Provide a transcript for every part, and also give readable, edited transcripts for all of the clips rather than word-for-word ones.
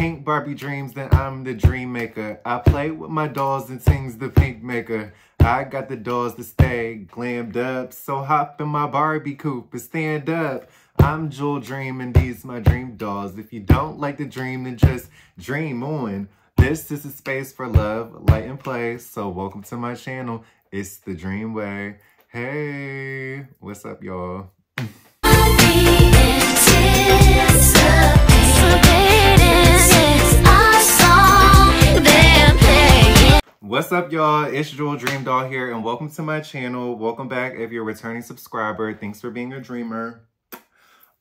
pink Barbie dreams, then I'm the dream maker. I play with my dolls and sings the pink maker. I got the dolls to stay glammed up, so hop in my Barbie coupe and stand up. I'm Jewel Dream and these my dream dolls. If you don't like the dream, then just dream on. This is a space for love, light, and play. So welcome to my channel. It's the Dream Way. Hey, what's up, y'all? What's up, y'all? It's Jewel Dream Doll here, and welcome to my channel. Welcome back if you're a returning subscriber. Thanks for being a dreamer.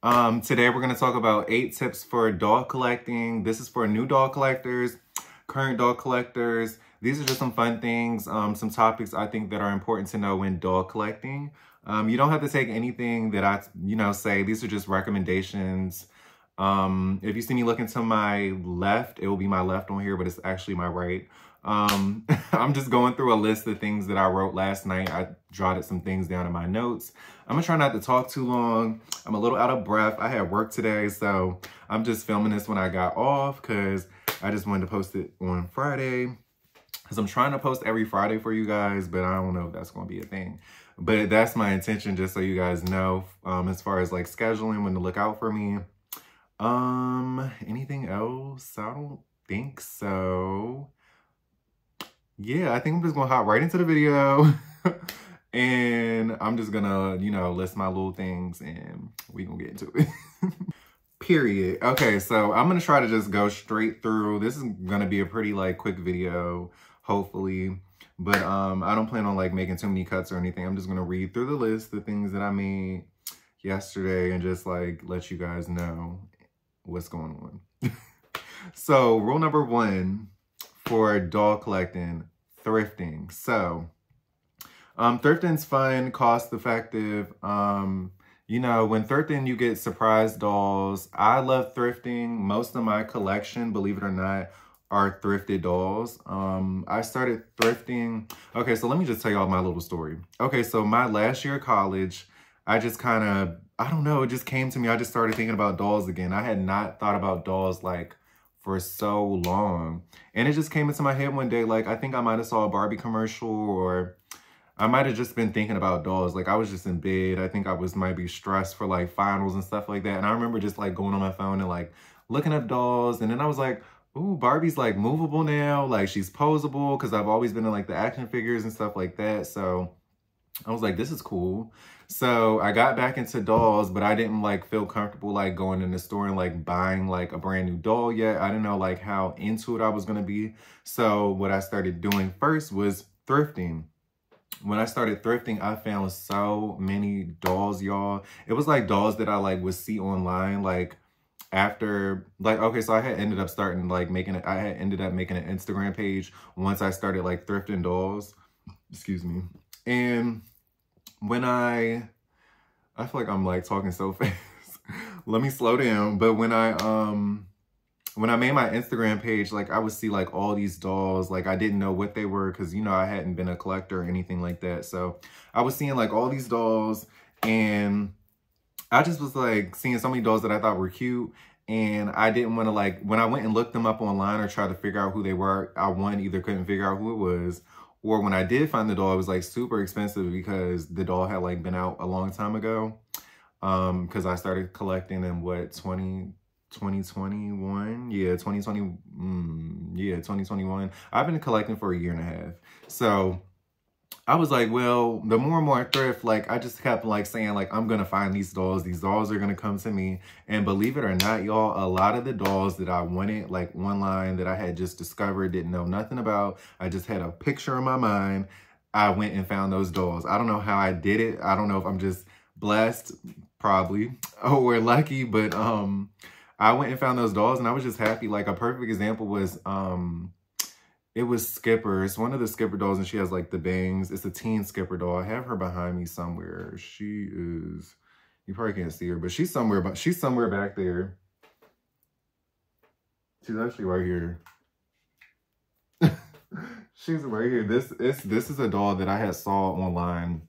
Today we're going to talk about 8 tips for doll collecting. This is for new doll collectors, current doll collectors. These are just some fun things, some topics I think that are important to know when doll collecting. You don't have to take anything that I, say. These are just recommendations. If you see me looking to my left, it will be my left on here, but it's actually my right. I'm just going through a list of things that I wrote last night. I jotted some things down in my notes. I'm gonna try not to talk too long. I'm a little out of breath. I had work today, so I'm just filming this when I got off because I just wanted to post it on Friday. Because I'm trying to post every Friday for you guys, but I don't know if that's gonna be a thing. But that's my intention, just so you guys know, as far as like scheduling, when to look out for me. Anything else? I don't think so. Yeah, I think I'm just gonna hop right into the video. And I'm just gonna, list my little things and we gonna get into it. Period. Okay, so I'm gonna try to just go straight through. This is gonna be a pretty quick video, hopefully. But I don't plan on making too many cuts or anything. I'm just gonna read through the list, the things that I made yesterday, and just let you guys know what's going on. So rule number 1 for doll collecting, thrifting. So thrifting's fun, cost effective. When thrifting, you get surprise dolls. I love thrifting. Most of my collection, believe it or not, are thrifted dolls. I started thrifting. Okay, so let me just tell y'all my little story. Okay, so my last year of college, I just kind of, I don't know, it just came to me. I just started thinking about dolls again. I had not thought about dolls for so long. And it just came into my head one day, I think I might have saw a Barbie commercial, or I might have just been thinking about dolls. I was just in bed. I think I might be stressed for finals and stuff like that. And I remember just going on my phone and looking up dolls. And then I was like, ooh, Barbie's movable now. She's posable, because I've always been in the action figures and stuff like that. So I was like, this is cool. So I got back into dolls, but I didn't feel comfortable going in the store and buying a brand new doll yet. I didn't know how into it I was gonna be. So what I started doing first was thrifting. When I started thrifting, I found so many dolls, y'all. It was dolls that I would see online after okay, so I had ended up starting making it. I had ended up making an Instagram page once I started thrifting dolls. Excuse me. And when I feel like I'm talking so fast. Let me slow down. But when I made my Instagram page, I would see all these dolls. I didn't know what they were, because I hadn't been a collector or anything like that. So I was seeing all these dolls, and I just was seeing so many dolls that I thought were cute. And I didn't want to when I went and looked them up online or tried to figure out who they were, I either couldn't figure out who it was, or when I did find the doll, it was super expensive, because the doll had been out a long time ago. Because I started collecting in 2021? Yeah, 2021. I've been collecting for a year and a half. So I was well, the more and more I thrift, I just kept saying I'm gonna find these dolls. These dolls are gonna come to me. And believe it or not, y'all, a lot of the dolls that I wanted, online that I had just discovered, didn't know nothing about, I just had a picture in my mind, I went and found those dolls. I don't know how I did it. I don't know if I'm just blessed, probably, or lucky, but I went and found those dolls, and I was just happy. A perfect example was it was Skipper. It's one of the Skipper dolls, and she has the bangs. It's a teen Skipper doll. I have her behind me somewhere. She is, you probably can't see her, but she's somewhere back there. She's actually right here. She's right here. This is a doll that I had saw online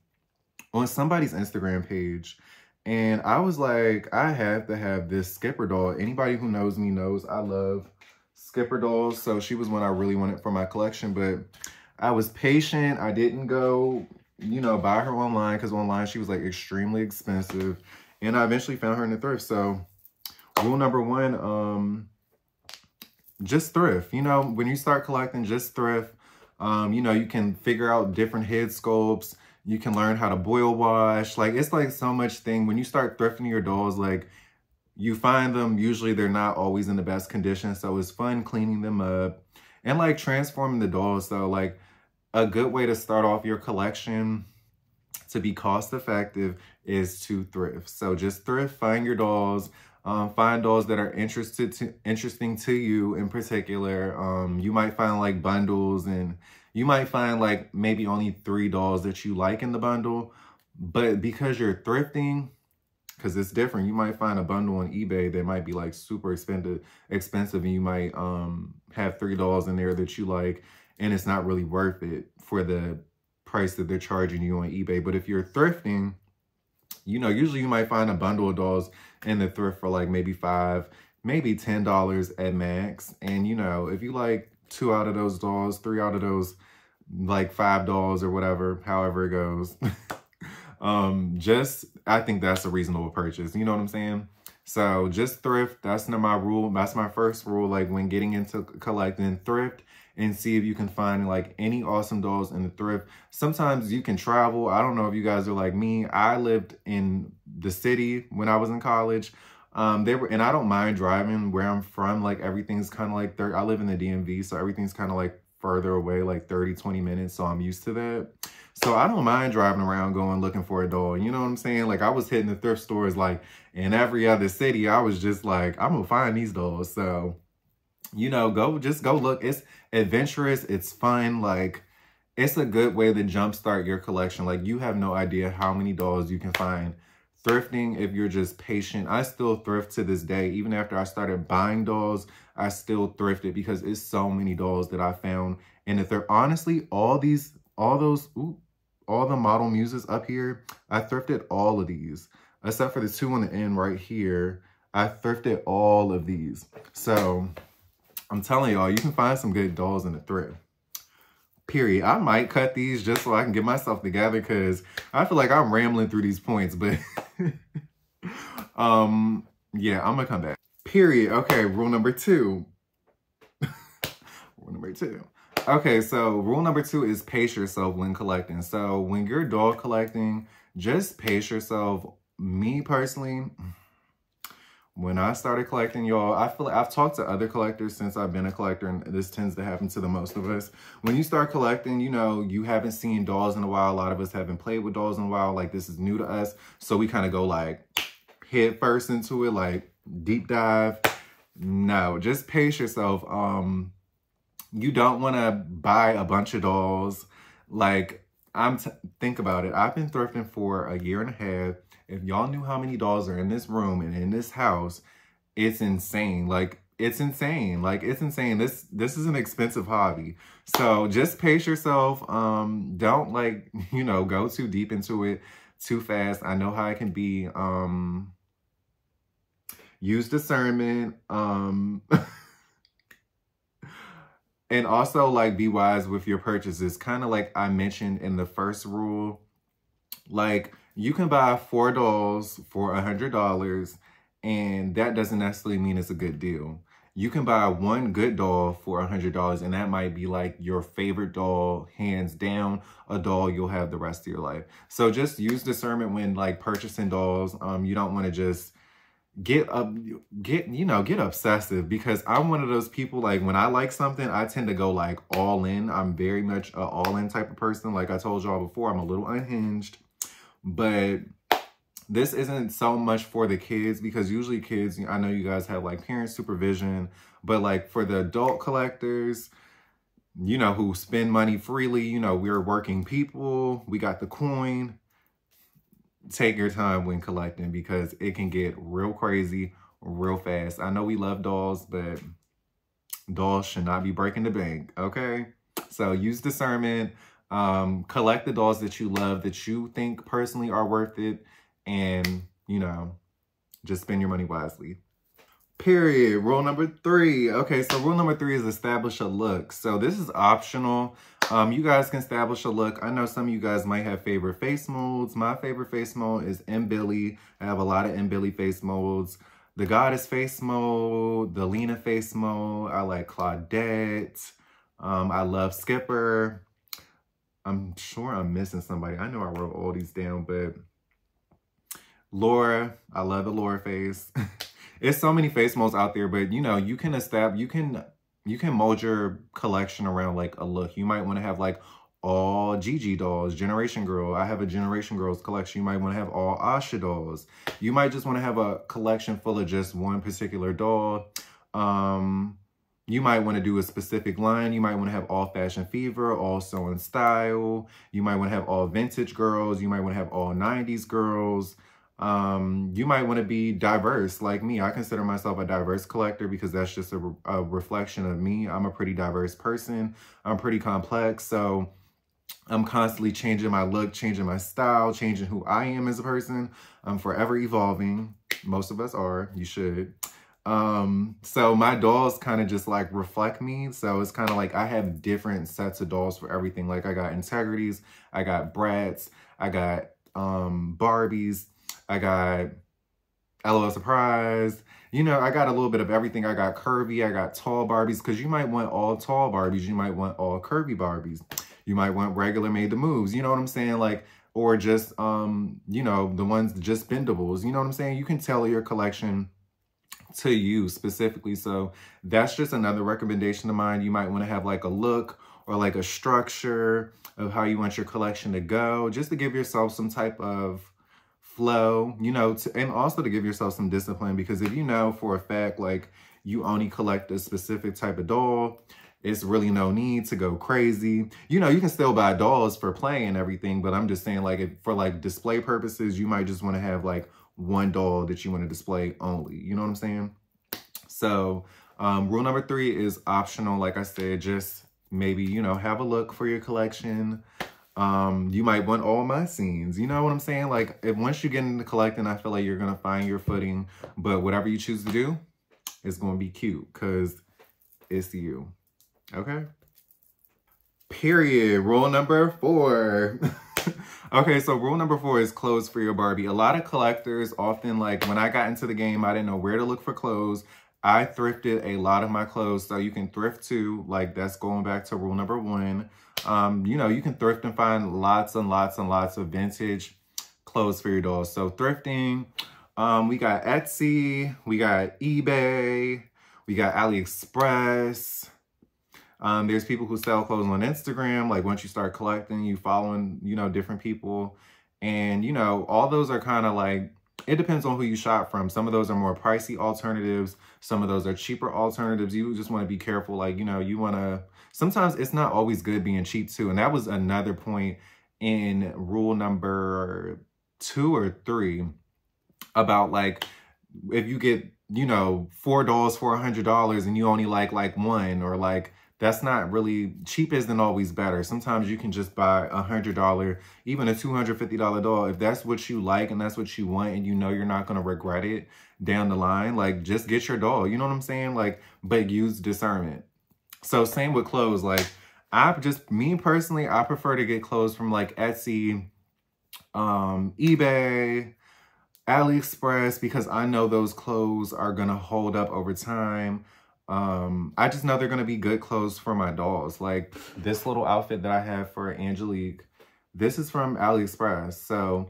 on somebody's Instagram page. And I was I have to have this Skipper doll. Anybody who knows me knows I love Skipper dolls. So she was one I really wanted for my collection, but I was patient. I didn't go, you know, buy her online because online she was like extremely expensive. And I eventually found her in the thrift. So rule number one, just thrift. You know, when you start collecting, just thrift. You know, you can figure out different head sculpts. You can learn how to boil wash. Like, it's like so much thing. When you start thrifting your dolls, like, you find them, usually they're not always in the best condition. So it's fun cleaning them up and like transforming the dolls. So like a good way to start off your collection to be cost effective is to thrift. So just thrift, find your dolls, find dolls that are interesting to you in particular. You might find like bundles, and you might find like maybe only 3 dolls that you like in the bundle, but because you're thrifting, because it's different, you might find a bundle on eBay that might be like super expensive, and you might have 3 dolls in there that you like, and it's not really worth it for the price that they're charging you on eBay. But if you're thrifting, you know, usually you might find a bundle of dolls in the thrift for like maybe $5, maybe $10 at max. And you know, if you like 2 out of those dolls, 3 out of those, like 5 dolls or whatever, however it goes, I think that's a reasonable purchase. You know what I'm saying? So just thrift. That's my rule. That's my first rule. Like when getting into collecting, thrift and see if you can find like any awesome dolls in the thrift. Sometimes you can travel. I don't know if you guys are like me. I lived in the city when I was in college. And I don't mind driving where I'm from. Like everything's kind of like I live in the DMV, so everything's kind of like further away, like 30, 20 minutes. So I'm used to that. So I don't mind driving around going looking for a doll. You know what I'm saying? Like I was hitting the thrift stores like in every other city. I was just like, I'm gonna find these dolls. So, you know, just go look. It's adventurous. It's fun. Like it's a good way to jumpstart your collection. Like you have no idea how many dolls you can find thrifting if you're just patient. I still thrift to this day. Even after I started buying dolls, I still thrifted because it's so many dolls that I found. And if they're honestly, all the model muses up here, I thrifted all of these, except for the 2 on the end right here. I thrifted all of these. So I'm telling y'all, you can find some good dolls in the thrift. Period. I might cut these just so I can get myself together because I feel like I'm rambling through these points, but yeah, I'm gonna come back. Period. Okay, rule number 2. Rule number 2. Okay, so rule number 2 is pace yourself when collecting. So when you're doll collecting, just pace yourself. Me personally, when I started collecting, y'all, I feel like I've talked to other collectors since I've been a collector, and this tends to happen to the most of us. When you start collecting, you know, you haven't seen dolls in a while. A lot of us haven't played with dolls in a while. Like, this is new to us. So we kind of go, like, head first into it, like, deep dive. No, just pace yourself. You don't want to buy a bunch of dolls. Like, think about it. I've been thrifting for a year and a half. If y'all knew how many dolls are in this room and in this house, it's insane. Like, it's insane. Like, it's insane. This is an expensive hobby. So just pace yourself. Don't, like, you know, go too deep into it too fast. I know how it can be. Use discernment. And also, like, be wise with your purchases. Kind of like I mentioned in the first rule. Like, you can buy 4 dolls for $100, and that doesn't necessarily mean it's a good deal. You can buy 1 good doll for $100, and that might be, like, your favorite doll, hands down, a doll you'll have the rest of your life. So just use discernment when, like, purchasing dolls. You don't want to just get obsessive, because I'm one of those people, like, when I like something, I tend to go like all in. I'm very much a all in type of person. Like I told y'all before, I'm a little unhinged, but this isn't so much for the kids, because usually kids, I know you guys have like parent supervision, but like for the adult collectors, you know, who spend money freely, you know, we're working people, we got the coin. Take your time when collecting, because it can get real crazy real fast. I know we love dolls, but dolls should not be breaking the bank, okay? So use discernment. Collect the dolls that you love, that you think personally are worth it, and, you know, just spend your money wisely. Period. Rule number 3. Okay, so rule number 3 is establish a look. So this is optional. You guys can establish a look. I know some of you guys might have favorite face molds. My favorite face mold is M. Billy. I have a lot of M. Billy face molds. The Goddess face mold, the Lena face mold. I like Claudette. I love Skipper. I'm sure I'm missing somebody. I know I wrote all these down, but Laura. I love the Laura face. It's so many face molds out there, but you know, you can mold your collection around like a look. You might want to have like all Gigi dolls, Generation Girl. I have a Generation Girls collection. You might want to have all Asha dolls. You might just want to have a collection full of just one particular doll. You might want to do a specific line. You might want to have all Fashion Fever, all Sew in Style. You might want to have all Vintage Girls. You might want to have all 90s girls. You might want to be diverse like me. I consider myself a diverse collector because that's just a reflection of me. I'm a pretty diverse person. I'm pretty complex. So I'm constantly changing my look, changing my style, changing who I am as a person. I'm forever evolving. Most of us are. You should. So my dolls kind of just like reflect me. So it's kind of like I have different sets of dolls for everything. Like I got Integrities, I got Brats, I got Barbies, I got LOL Surprise. You know, I got a little bit of everything. I got curvy, I got tall Barbies, because you might want all tall Barbies. You might want all curvy Barbies. You might want regular made the moves. You know what I'm saying? Like, or just, you know, the ones just bendables. You know what I'm saying? You can tailor your collection to you specifically. So that's just another recommendation of mine. You might want to have like a look or like a structure of how you want your collection to go, just to give yourself some type of flow, you know, and also to give yourself some discipline, because if you know for a fact, like you only collect a specific type of doll, it's really no need to go crazy. You know, you can still buy dolls for play and everything, but I'm just saying, like, if for like display purposes, you might just want to have like one doll that you want to display only. You know what I'm saying? So rule number 3 is optional. Like I said, just maybe, you know, have a look for your collection. You might want all my scenes. You know what I'm saying? Like, if once you get into collecting, I feel like you're going to find your footing. But whatever you choose to do, it's going to be cute because it's you. Okay? Period. Rule number 4. Okay, so rule number 4 is clothes for your Barbie. A lot of collectors often, like, when I got into the game, I didn't know where to look for clothes. I thrifted a lot of my clothes, so you can thrift too. Like, that's going back to rule number 1. You know, you can thrift and find lots and lots and lots of vintage clothes for your dolls. So thrifting, we got Etsy, we got eBay, we got AliExpress. There's people who sell clothes on Instagram. Like, once you start collecting, you following, you know, different people. And, you know, all those are kind of like, it depends on who you shop from. Some of those are more pricey alternatives. Some of those are cheaper alternatives. You just want to be careful. Like, you know, you want to, sometimes it's not always good being cheap too. And that was another point in rule number 2 or 3 about, like, if you get, you know, 4 dolls for $100 and you only like one, or like, that's not really, cheap isn't always better. Sometimes you can just buy $100, even a $250 doll. If that's what you like and that's what you want, and you know you're not going to regret it down the line, like, just get your doll. You know what I'm saying? Like, but use discernment. So same with clothes. Like, me personally, I prefer to get clothes from like Etsy, eBay, AliExpress, because I know those clothes are going to hold up over time. I just know they're going to be good clothes for my dolls. Like, this little outfit that I have for Angelique, this is from AliExpress. So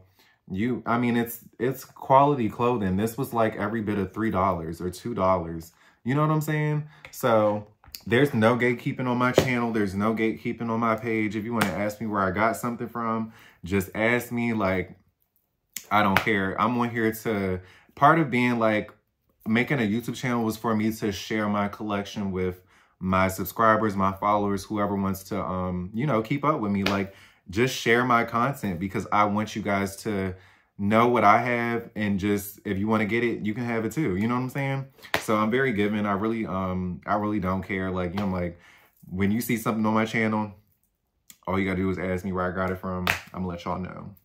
I mean, it's quality clothing. This was like every bit of $3 or $2. You know what I'm saying? So there's no gatekeeping on my channel. There's no gatekeeping on my page. If you want to ask me where I got something from, just ask me. Like, I don't care. I'm on here to, part of being like, making a YouTube channel was for me to share my collection with my subscribers, my followers, whoever wants to, you know, keep up with me. Like, just share my content, because I want you guys to know what I have, and just, if you want to get it, you can have it too. You know what I'm saying? So I'm very giving. I really don't care. Like, you know, like, when you see something on my channel, all you gotta do is ask me where I got it from. I'm gonna let y'all know.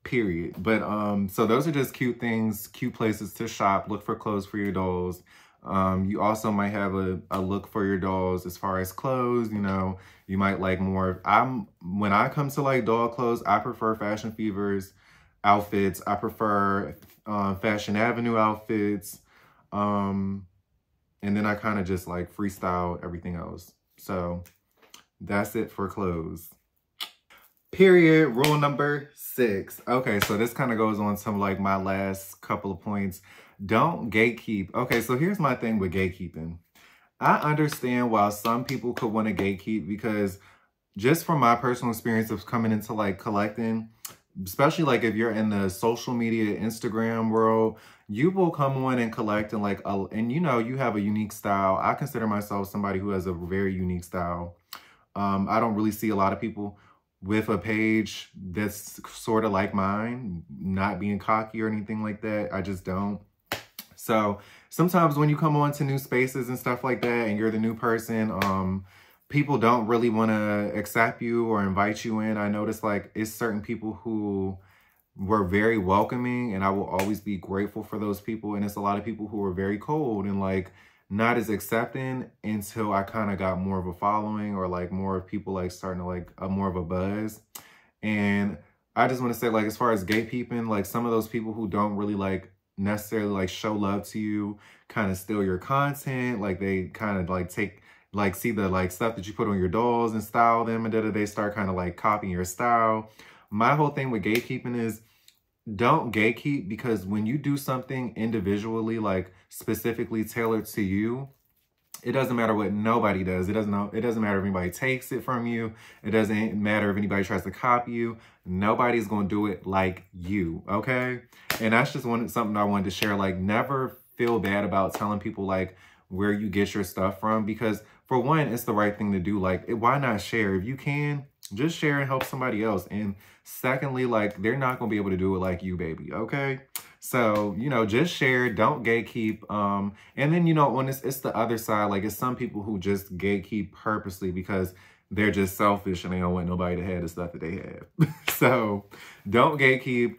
period. But so those are just cute things, cute places to shop, look for clothes for your dolls. You also might have a look for your dolls as far as clothes, you know, you might like more. When I come to like doll clothes, I prefer Fashion Fever's outfits. I prefer Fashion Avenue outfits. And then I kind of just like freestyle everything else. So that's it for clothes. Period. Rule number 6. Okay, so this kind of goes on to like my last couple of points. Don't gatekeep. Okay, so here's my thing with gatekeeping. I understand why some people could want to gatekeep, because just from my personal experience of coming into like collecting, especially like if you're in the social media, Instagram world, you will come on and collect and like, and you know, you have a unique style. I consider myself somebody who has a very unique style. I don't really see a lot of people with a page that's sort of like mine, not being cocky or anything like that. I just don't. So sometimes when you come on to new spaces and stuff like that, and you're the new person, people don't really want to accept you or invite you in. I notice like it's certain people who were very welcoming, and I will always be grateful for those people. And it's a lot of people who were very cold and like not as accepting until I kind of got more of a following, or like more of people like starting to like more of a buzz. And I just want to say, like, as far as gatekeeping, like some of those people who don't really like necessarily like show love to you, kind of steal your content, like they kind of like take, like see the like stuff that you put on your dolls and style them, and then they start kind of like copying your style. My whole thing with gatekeeping is don't gatekeep, because when you do something individually, like specifically tailored to you, it doesn't matter what nobody does. It doesn't matter if anybody takes it from you. It doesn't matter if anybody tries to copy you. Nobody's going to do it like you, okay? And that's just something I wanted to share. Like, never feel bad about telling people like where you get your stuff from, because for one, it's the right thing to do. Like, why not share? If you can, just share and help somebody else. And secondly, like, they're not going to be able to do it like you, baby, okay? So, you know, just share, don't gatekeep. And then, you know, when it's the other side, like it's some people who just gatekeep purposely because they're just selfish and they don't want nobody to have the stuff that they have. So don't gatekeep.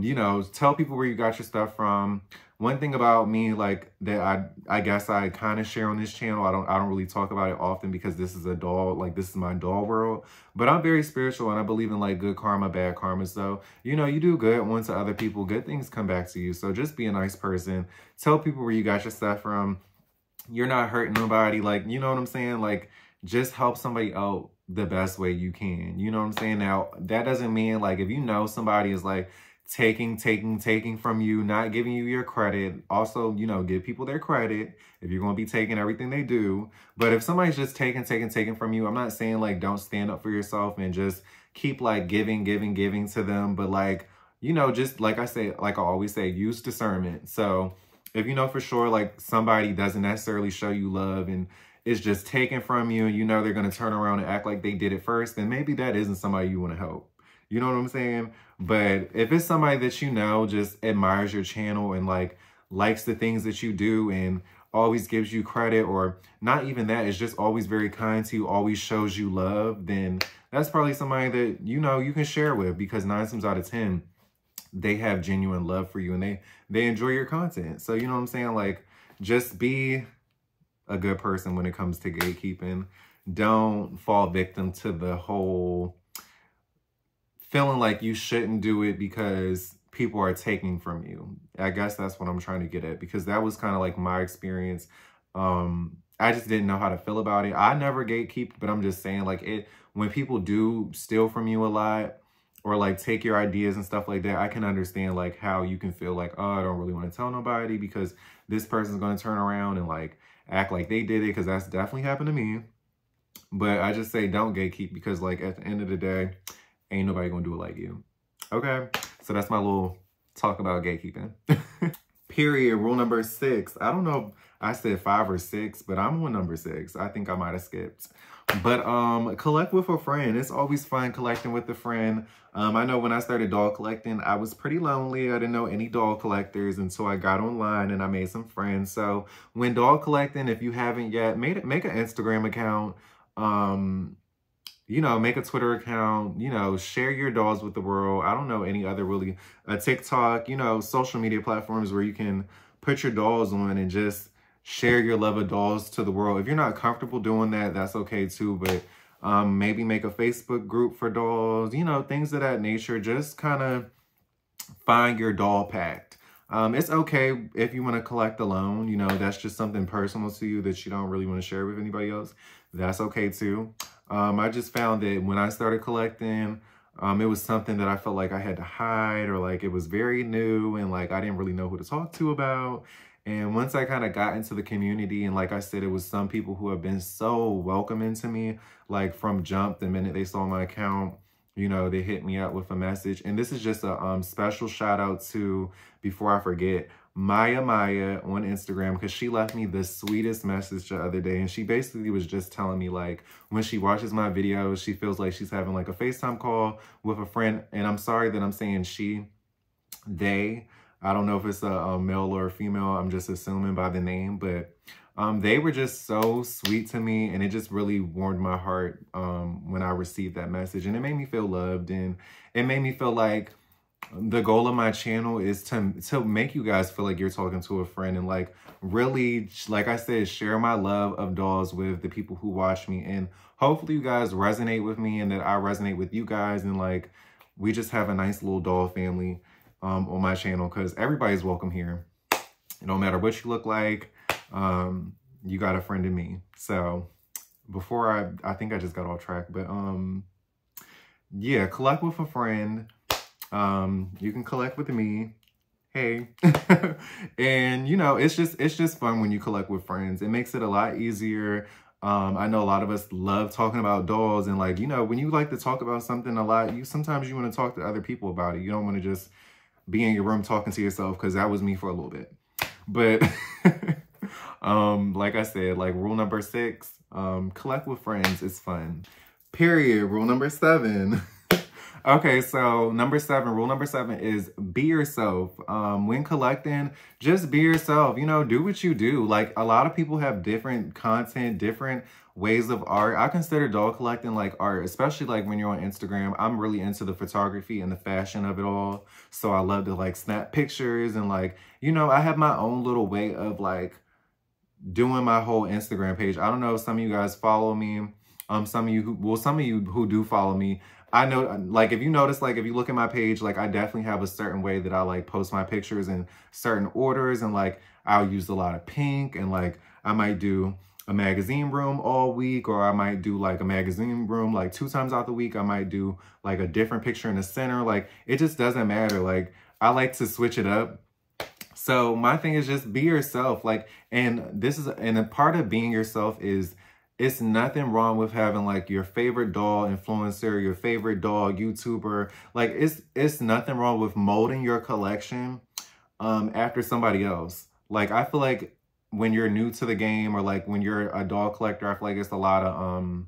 You know, tell people where you got your stuff from. One thing about me, like, that I guess I kind of share on this channel, I don't really talk about it often because this is a doll, like this is my doll world, but I'm very spiritual and I believe in like good karma, bad karma. So, you know, you do good once to other people, good things come back to you. So just be a nice person. Tell people where you got your stuff from. You're not hurting nobody. Like, you know what I'm saying? Like, just help somebody out the best way you can. You know what I'm saying? Now, that doesn't mean like if you know somebody is like taking from you, not giving you your credit. Also, you know, give people their credit if you're going to be taking everything they do. But if somebody's just taking from you, I'm not saying like don't stand up for yourself and just keep like giving to them. But like, you know, just like I say, like I always say, use discernment. So if you know for sure like somebody doesn't necessarily show you love and it's just taken from you, and you know they're going to turn around and act like they did it first, then maybe that isn't somebody you want to help. You know what I'm saying? But if it's somebody that you know just admires your channel and like likes the things that you do and always gives you credit, or not even that, is just always very kind to you, always shows you love, then that's probably somebody that, you know, you can share with, because 9 times out of 10, they have genuine love for you and they enjoy your content. So, you know what I'm saying? Like, just be a good person when it comes to gatekeeping. Don't fall victim to the whole feeling like you shouldn't do it because people are taking from you. I guess that's what I'm trying to get at, because that was kind of like my experience. I just didn't know how to feel about it. I never gatekeep, but I'm just saying, like, when people do steal from you a lot or like take your ideas and stuff like that, I can understand like how you can feel like, oh, I don't really want to tell nobody because this person's going to turn around and like act like they did it, because that's definitely happened to me. But I just say don't gatekeep, because like at the end of the day, ain't nobody gonna do it like you. Okay, so that's my little talk about gatekeeping. Period. Rule number 6. I don't know if I said 5 or 6, but I'm on number 6. I think I might have skipped. But collect with a friend. It's always fun collecting with a friend. I know when I started doll collecting, I was pretty lonely. I didn't know any doll collectors until I got online and I made some friends. So when doll collecting, if you haven't yet, make an Instagram account. you know, make a Twitter account, you know, share your dolls with the world. I don't know any other really, TikTok, you know, social media platforms where you can put your dolls on and just share your love of dolls to the world. If you're not comfortable doing that, that's okay too. But maybe make a Facebook group for dolls, you know, things of that nature. Just kind of find your doll pact. It's okay if you want to collect alone, you know, that's just something personal to you that you don't really want to share with anybody else. That's okay too. I just found that when I started collecting, it was something that I felt like I had to hide, or like it was very new and like I didn't really know who to talk to about. And once I kind of got into the community, and like I said, it was some people who have been so welcoming to me, like from jump, the minute they saw my account, you know, they hit me up with a message. And this is just a special shout out to, before I forget, Maya on Instagram, because she left me the sweetest message the other day. And she basically was just telling me, like, when she watches my videos, she feels like she's having like a FaceTime call with a friend. And I'm sorry that I'm saying she, they, I don't know if it's a male or a female. I'm just assuming by the name, but they were just so sweet to me, and it just really warmed my heart when I received that message. And it made me feel loved, and it made me feel like the goal of my channel is to make you guys feel like you're talking to a friend, and like really, like I said, share my love of dolls with the people who watch me. And hopefully you guys resonate with me and that I resonate with you guys, and like we just have a nice little doll family on my channel, because everybody's welcome here. It don't matter what you look like. You got a friend in me. So before I think I just got off track, but yeah, collect with a friend. You can collect with me. Hey. And you know, it's just fun when you collect with friends. It makes it a lot easier. I know a lot of us love talking about dolls, and like, you know, when you like to talk about something a lot, sometimes you want to talk to other people about it. You don't want to just be in your room talking to yourself, because that was me for a little bit. But like I said, like rule number 6, collect with friends. It's fun. Period. Rule number 7. Okay, so rule number 7 is be yourself. When collecting, just be yourself. You know, do what you do. Like, a lot of people have different content, different ways of art. I consider doll collecting like art, especially like when you're on Instagram. I'm really into the photography and the fashion of it all. So I love to like snap pictures, and like, you know, I have my own little way of like doing my whole Instagram page. I don't know if some of you guys follow me. Some of you who do follow me, I know, like, if you notice, like, if you look at my page, like, I definitely have a certain way that I, like, post my pictures in certain orders, and, like, I'll use a lot of pink, and, like, I might do a magazine room all week, or I might do, like, a magazine room, like, 2 times out the week. I might do, like, a different picture in the center. Like, it just doesn't matter. Like, I like to switch it up. So my thing is just be yourself. Like, and a part of being yourself is, it's nothing wrong with having like your favorite doll influencer, your favorite doll YouTuber. Like, it's nothing wrong with molding your collection after somebody else. Like, I feel like when you're new to the game, or like when you're a doll collector, I feel like it's a lot of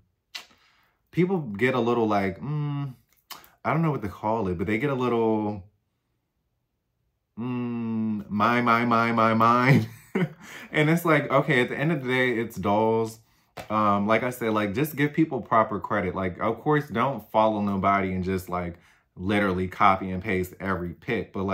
people get a little like I don't know what to call it, but they get a little mine. And it's like, okay, at the end of the day, it's dolls. Like I said, like, just give people proper credit. Like, of course, don't follow nobody and just like literally copy and paste every pic. But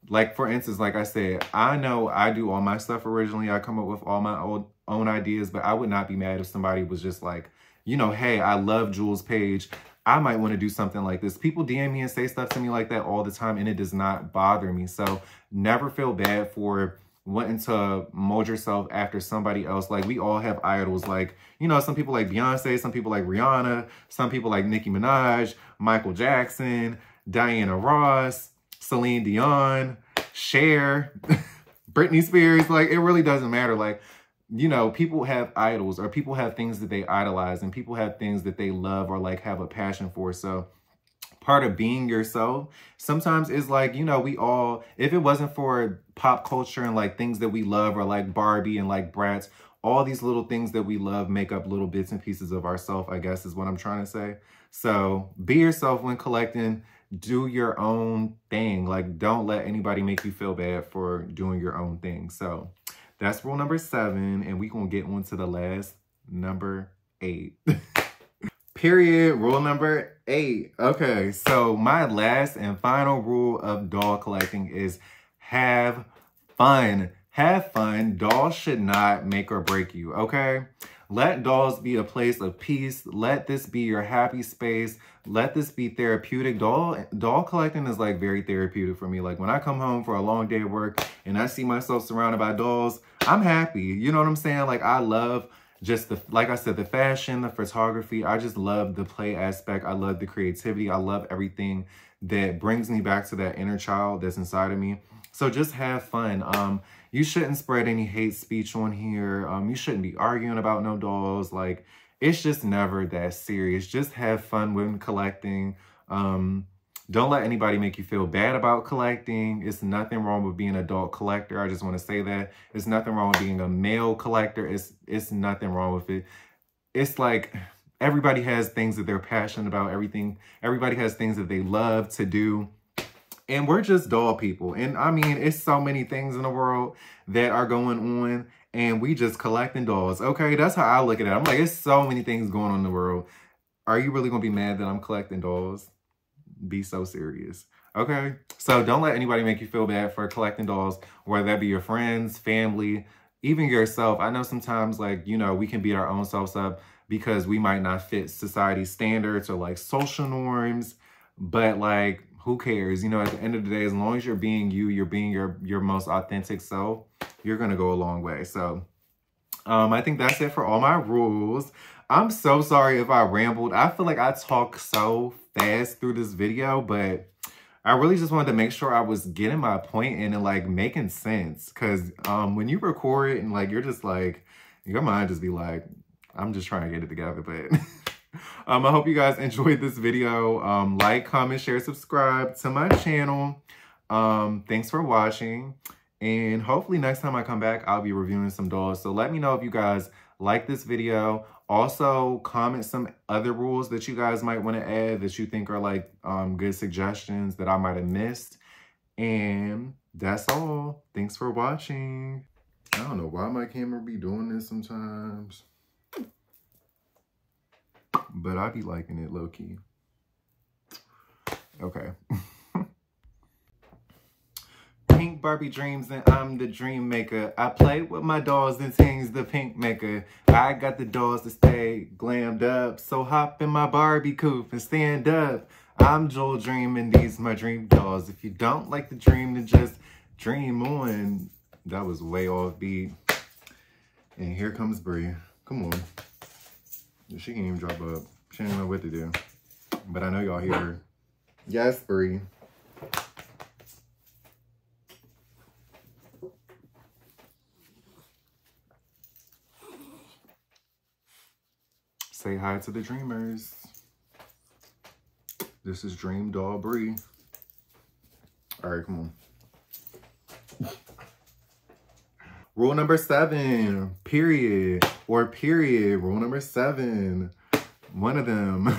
like for instance, like I said, I know I do all my stuff originally. I come up with all my own ideas, but I would not be mad if somebody was just like, you know, hey, I love Jules' page. I might want to do something like this. People DM me and say stuff to me like that all the time, and it does not bother me. So never feel bad for wanting to mold yourself after somebody else. Like, we all have idols. Like, you know, some people like Beyonce, some people like Rihanna, some people like Nicki Minaj, Michael Jackson, Diana Ross, Celine Dion, Cher, Britney Spears. Like, it really doesn't matter. Like, you know, people have idols, or people have things that they idolize, and people have things that they love or like have a passion for. So part of being yourself sometimes is like, you know, we all, if it wasn't for pop culture and like things that we love, or like Barbie and like Bratz, all these little things that we love make up little bits and pieces of ourselves, I guess is what I'm trying to say. So be yourself when collecting. Do your own thing. Like, don't let anybody make you feel bad for doing your own thing. So that's rule number 7, and we're going to get on to the last, number 8. Period. Rule number 8. Okay, so my last and final rule of doll collecting is have fun. Have fun. Dolls should not make or break you, okay? Let dolls be a place of peace. Let this be your happy space. Let this be therapeutic. Doll collecting is like very therapeutic for me. Like when I come home for a long day of work and I see myself surrounded by dolls, I'm happy. You know what I'm saying? Like I love just like I said, the fashion, the photography. I just love the play aspect. I love the creativity. I love everything that brings me back to that inner child that's inside of me. So just have fun. You shouldn't spread any hate speech on here. You shouldn't be arguing about no dolls. Like, it's just never that serious. Just have fun when collecting. Don't let anybody make you feel bad about collecting. It's nothing wrong with being an adult collector. I just want to say that. It's nothing wrong with being a male collector. It's nothing wrong with it. It's like everybody has things that they're passionate about. Everybody has things that they love to do. And we're just doll people. And I mean, it's so many things in the world that are going on. And we just collecting dolls. Okay, that's how I look at it. I'm like, it's so many things going on in the world. Are you really going to be mad that I'm collecting dolls? Be so serious. Okay, so don't let anybody make you feel bad for collecting dolls, whether that be your friends, family, even yourself. I know sometimes, like, you know, we can beat our own selves up because we might not fit society's standards or like social norms, but like, who cares? You know, at the end of the day, as long as you're being you, you're being your most authentic self, you're gonna go a long way. So I think that's it for all my rules. I'm so sorry if I rambled. I feel like I talk so fast through this video, but I really just wanted to make sure I was getting my point in and like making sense. Cause when you record it and like, you're just like, your mind just be like, I'm just trying to get it together. But I hope you guys enjoyed this video. Like, comment, share, subscribe to my channel. Thanks for watching. And hopefully next time I come back, I'll be reviewing some dolls. So let me know if you guys like this video. Also, comment some other rules that you guys might want to add that you think are like good suggestions that I might have missed. And that's all. Thanks for watching. I don't know why my camera be doing this sometimes, but I be liking it low-key. Okay. Pink Barbie dreams and I'm the dream maker. I play with my dolls and things the pink maker. I got the dolls to stay glammed up. So hop in my Barbie coupe and stand up. I'm Joel Dream and these my dream dolls. If you don't like the dream, then just dream on. That was way off beat. And here comes Bree. Come on. She can't even drop up. She don't know what to do. But I know y'all hear her. Yes, Bree. Say hi to the dreamers. This is Dream Doll Bree. All right, come on. Rule number 7, period. Or period. Rule number 7. One of them.